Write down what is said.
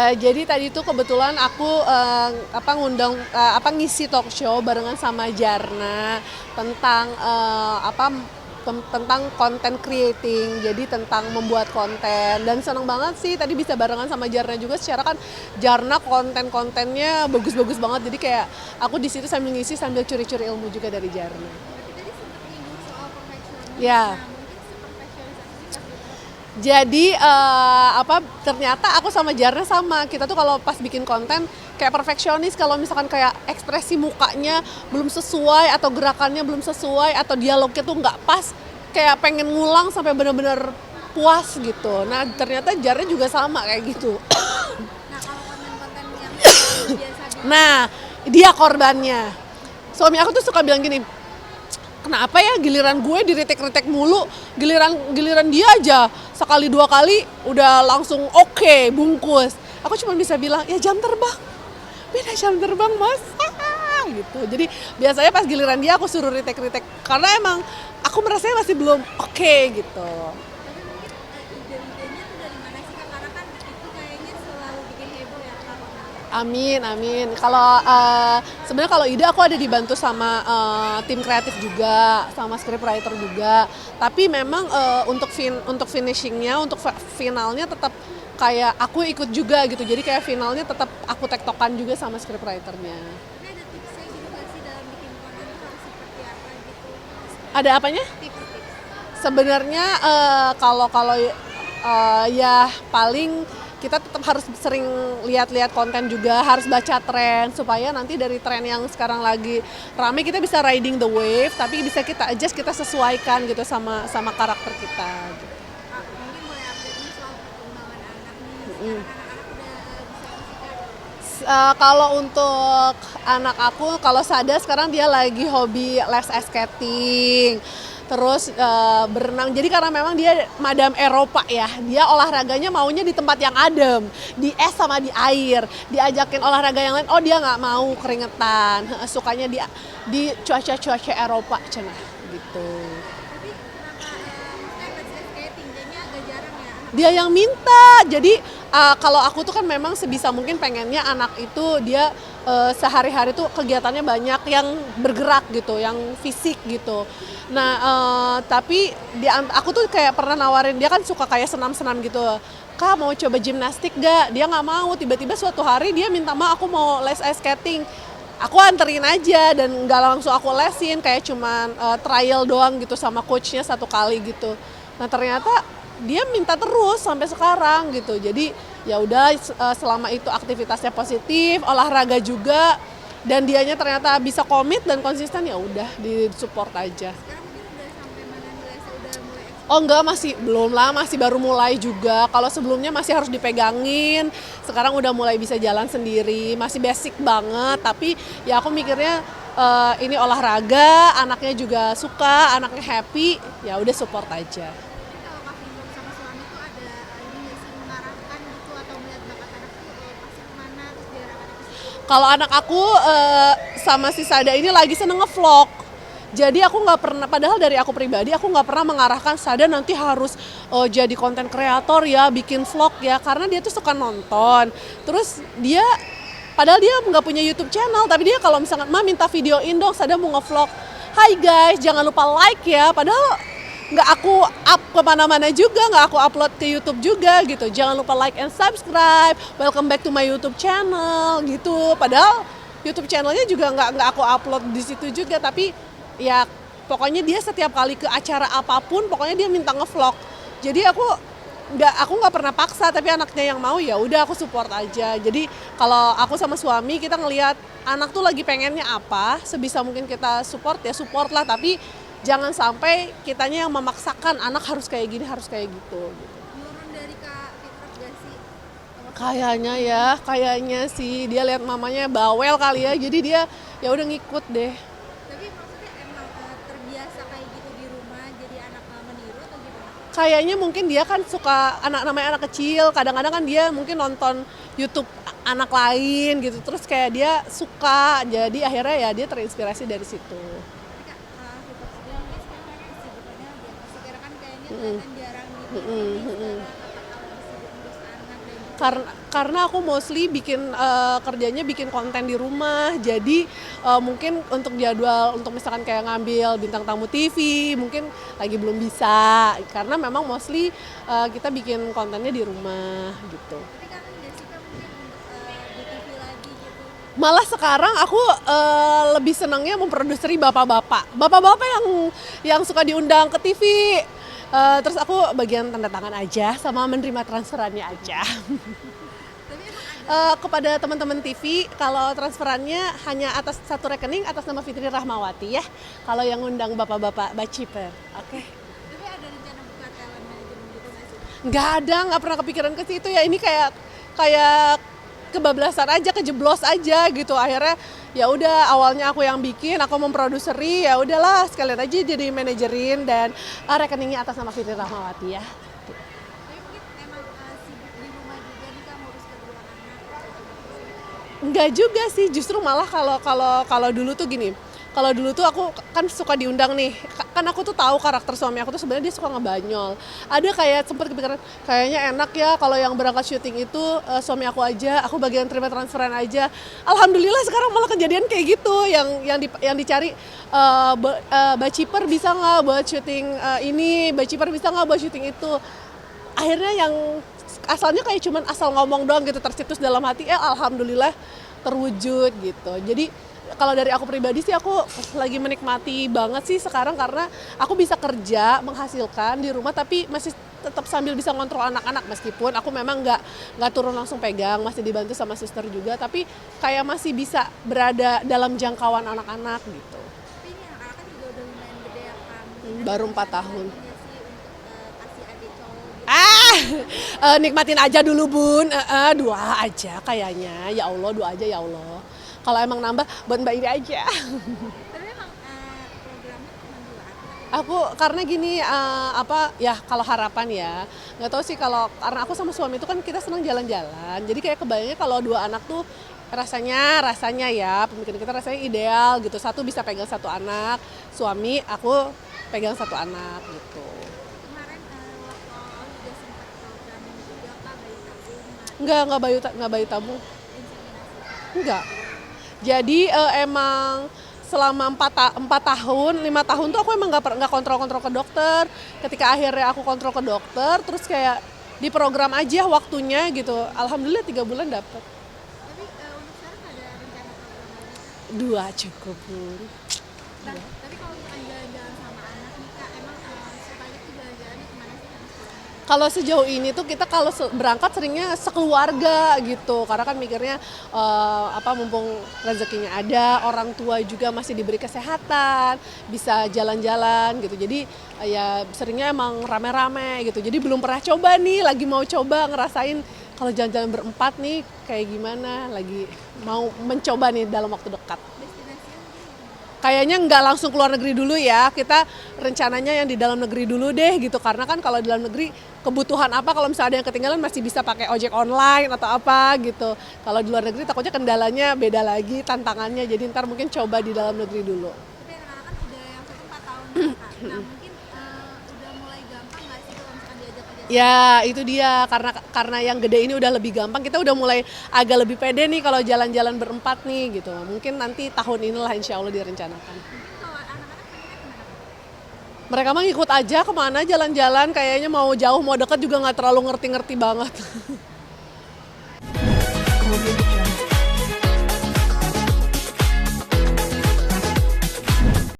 Jadi tadi tuh kebetulan aku ngundang ngisi talk show barengan sama Jarna tentang tentang content creating, jadi tentang membuat konten, dan seneng banget sih tadi bisa barengan sama Jarna juga. Secara kan Jarna kontennya bagus-bagus banget, jadi kayak aku di situ sambil ngisi sambil curi-curi ilmu juga dari Jarna. Tapi tadi sempat nyinggung soal perfeksionis. Ya. Nah, mungkin seperfeksionis apa sih? Jadi ternyata aku sama Jarna sama, kita tuh kalau pas bikin konten kayak perfeksionis, kalau misalkan kayak ekspresi mukanya belum sesuai atau gerakannya belum sesuai atau dialognya tuh nggak pas, kayak pengen ngulang sampai bener-bener puas gitu. Nah ternyata Jarna juga sama kayak gitu. Nah, kalau konten-konten yang biasa di Nah dia korbannya. Suami aku tuh suka bilang gini, kenapa ya giliran gue diritek-ritek mulu, giliran dia aja sekali dua kali udah langsung oke, bungkus. Aku cuma bisa bilang ya jam terbang, beda jam terbang mas, gitu. Jadi biasanya pas giliran dia aku suruh ritek-ritek karena emang aku merasanya masih belum oke gitu. tapi mungkin ide-idenya tuh dari mana sih Kak? Karena kan itu kayaknya selalu bikin heboh ya Kak. Amin, amin. Kalau sebenarnya kalau ide aku ada dibantu sama tim kreatif juga, sama scriptwriter juga. Tapi memang untuk finishingnya, untuk finalnya tetap kayak aku ikut juga gitu. Jadi kayak finalnya tetap aku tektokan juga sama scriptwriternya. Tapi ada tipsnya gitu nggak sih dalam bikin konten tuh harus seperti apa gitu? Ada apanya? Tips-tips. Sebenarnya kalau ya paling kita tetap harus sering lihat-lihat konten juga, harus baca tren supaya nanti dari tren yang sekarang lagi rame kita bisa riding the wave, tapi bisa kita adjust, kita sesuaikan gitu sama karakter kita. Gitu. Kak, mungkin boleh update nih soal perkembangan anak nih. Sekarang anak-anak udah bisa apa sih Kak? Kalau untuk anak aku, kalau Sada sekarang dia lagi hobi les ice skating, terus berenang. Jadi karena memang dia madam Eropa ya, dia olahraganya maunya di tempat yang adem, di es sama di air. Diajakin olahraga yang lain, oh dia nggak mau, keringetan. Sukanya di cuaca-cuaca Eropa, cenah gitu. Tapi kenapa maksudnya let's ice skating kayaknya agak jarang ya anak. Dia yang minta. Jadi kalau aku tuh kan memang sebisa mungkin pengennya anak itu dia sehari-hari tuh kegiatannya banyak yang bergerak gitu, yang fisik gitu. Nah tapi aku tuh kayak pernah nawarin, dia kan suka kayak senam-senam gitu. Kak mau coba gimnastik gak? Dia nggak mau. Tiba-tiba suatu hari dia minta aku mau les ice skating. Aku anterin aja dan nggak langsung aku lesin, kayak cuman trial doang gitu sama coachnya satu kali gitu. Nah ternyata dia minta terus sampai sekarang gitu. Jadi ya udah selama itu aktivitasnya positif, olahraga juga, dan dianya ternyata bisa komit dan konsisten, ya udah disupport aja. Sekarang mungkin udah sampai mana nih lesnya udah mulai Oh enggak, masih belum lah, masih baru mulai juga. Kalau sebelumnya masih harus dipegangin, sekarang udah mulai bisa jalan sendiri, masih basic banget. Tapi ya aku mikirnya ini olahraga, anaknya juga suka, anaknya happy, ya udah support aja. tapi kalau Kak Vindom sama suami tuh ada ini nggak sih mengarahkan gitu atau melihat bakat anak tuh pasti kemana terus diarahkan ke situ. Kalau anak aku sama si Sada ini lagi seneng ngevlog. Jadi aku nggak pernah, padahal dari aku pribadi aku nggak pernah mengarahkan Sada nanti harus jadi konten kreator ya, bikin vlog ya, karena dia tuh suka nonton. Terus dia, padahal dia nggak punya YouTube channel, tapi dia kalau misalkan Ma minta videoin dong, Sada mau ngevlog. Hai guys, jangan lupa like ya. Padahal nggak aku up kemana-mana juga, nggak aku upload ke YouTube juga gitu. Jangan lupa like and subscribe. Welcome back to my YouTube channel gitu. Padahal YouTube channelnya juga nggak aku upload di situ juga, tapi ya pokoknya dia setiap kali ke acara apapun, pokoknya dia minta ngevlog. Jadi aku nggak pernah paksa, tapi anaknya yang mau ya udah aku support aja. Jadi kalau aku sama suami kita ngelihat anak tuh lagi pengennya apa, sebisa mungkin kita support ya support lah, tapi jangan sampai kitanya yang memaksakan anak harus kayak gini, harus kayak gitu. Nurun dari Kak Fitrop gak sih? Kayaknya sih dia lihat mamanya bawel kali ya, jadi dia ya udah ngikut deh. Tapi maksudnya emang terbiasa kayak gitu di rumah jadi anak meniru atau gimana? Kayaknya mungkin dia kan suka namanya anak kecil, kadang-kadang kan dia mungkin nonton YouTube anak lain gitu, terus kayak dia suka, jadi akhirnya ya dia terinspirasi dari situ. Tapi Kak Fitrop sendiri mungkin sekarang kesibukannya lagi apa sih? Karena kan kayaknya kelihatan jarang di TV secara kakak kalau sibuk ngurus anak dan juga Karena karena aku mostly kerjanya bikin konten di rumah, jadi mungkin untuk jadwal untuk misalkan kayak ngambil bintang tamu TV mungkin lagi belum bisa, karena memang mostly kita bikin kontennya di rumah gitu. Tapi kan nggak suka mungkin untuk di TV lagi gitu. Malah sekarang aku lebih senangnya memproduseri bapak-bapak yang suka diundang ke TV. Terus aku bagian tanda tangan aja sama menerima transferannya aja. Tapi emang ada Kepada teman-teman TV, kalau transferannya hanya atas satu rekening atas nama Fitri Rahmawati ya. Kalau yang undang bapak-bapak baciper, oke. tapi ada rencana buka talent management gitu nggak sih? Nggak pernah kepikiran ke situ ya. Ini kayak kebablasan aja, kejeblos aja gitu. Akhirnya ya udah, awalnya aku yang bikin, aku memproduseri, ya udahlah sekalian aja jadi manajerin, dan rekeningnya atas nama Fitri Rahmawati ya. Tapi mungkin emang sibuk di rumah juga nih Kak, ngurus kedua anak. Enggak juga sih, justru malah kalau dulu tuh gini. Kalau dulu tuh aku kan suka diundang nih, kan aku tuh tahu karakter suami aku tuh sebenarnya dia suka ngebanyol. Ada kayak sempet kepikiran, kayaknya enak ya kalau yang berangkat syuting itu suami aku aja, aku bagian terima transferan aja. Alhamdulillah sekarang malah kejadian kayak gitu, yang dicari baciper bisa nggak buat syuting ini, baciper bisa nggak buat syuting itu. Akhirnya yang asalnya kayak cuman asal ngomong doang gitu, tercetus dalam hati, alhamdulillah terwujud gitu. Jadi kalau dari aku pribadi sih, aku lagi menikmati banget sih sekarang, karena aku bisa kerja menghasilkan di rumah tapi masih tetap sambil bisa ngontrol anak-anak, meskipun aku memang nggak turun langsung pegang, masih dibantu sama suster juga, tapi kayak masih bisa berada dalam jangkauan anak-anak gitu. Tapi ini anak-anak kan juga udah lumayan gede ya Kak. Baru 4 tahun. Iya sih untuk kasih adik cowok gitu. Nikmatin aja dulu bun, 2 aja kayaknya, ya Allah 2 aja ya Allah. Kalau emang nambah buat Mbak Iri aja. Tapi emang programnya cuma 2 anak. Aku karena gini, ya kalau harapan ya, nggak tahu sih, kalau karena aku sama suami itu kan kita senang jalan-jalan, jadi kayak kebayangnya kalau 2 anak tuh rasanya ya, pemikiran kita rasanya ideal gitu, satu bisa pegang 1 anak, suami aku pegang 1 anak gitu. Kemarin waktu awal juga sempat programin juga Kak, bayi tabung, Nggak bayi tabung, inseminasi. enggak. Jadi emang selama 4 tahun, 5 tahun tuh aku emang nggak kontrol ke dokter. Ketika akhirnya aku kontrol ke dokter, terus kayak diprogram aja waktunya gitu. Alhamdulillah 3 bulan dapet. Tapi untuk sekarang ada rencana program lagi? 2 cukup bun. Nah, tapi kalau misalkan jalan-jalan sama anak nih Kak, emang sukanya tuh jalan-jalannya kemana sih sama suami? Kalau sejauh ini tuh kita kalau berangkat seringnya sekeluarga gitu, karena kan mikirnya mumpung rezekinya ada, orang tua juga masih diberi kesehatan, bisa jalan-jalan gitu. Jadi ya seringnya emang rame-rame gitu. Jadi belum pernah coba nih, lagi mau coba ngerasain kalau jalan-jalan berempat nih kayak gimana, lagi mau mencoba nih dalam waktu dekat. Destinasinya mungkin Kayaknya nggak langsung keluar negeri dulu ya, kita rencananya yang di dalam negeri dulu deh gitu, karena kan kalau di dalam negeri kebutuhan apa, kalau misalnya ada yang ketinggalan masih bisa pakai ojek online atau apa gitu. Kalau di luar negeri takutnya kendalanya beda lagi, tantangannya, jadi ntar mungkin coba di dalam negeri dulu. tapi anak-anak kan udah yang satu 4 tahun nih Kak. Nah mungkin udah mulai gampang nggak sih kalau misalkan diajak kerja? Ya itu dia, karena yang gede ini udah lebih gampang, kita udah mulai agak lebih pede nih kalau jalan-jalan berempat nih gitu. Mungkin nanti tahun inilah insya Allah direncanakan. Mungkin kalau anak-anak pengennya kemana? Mereka mah ngikut aja kemana jalan-jalan, kayaknya mau jauh mau deket juga nggak terlalu ngerti-ngerti banget.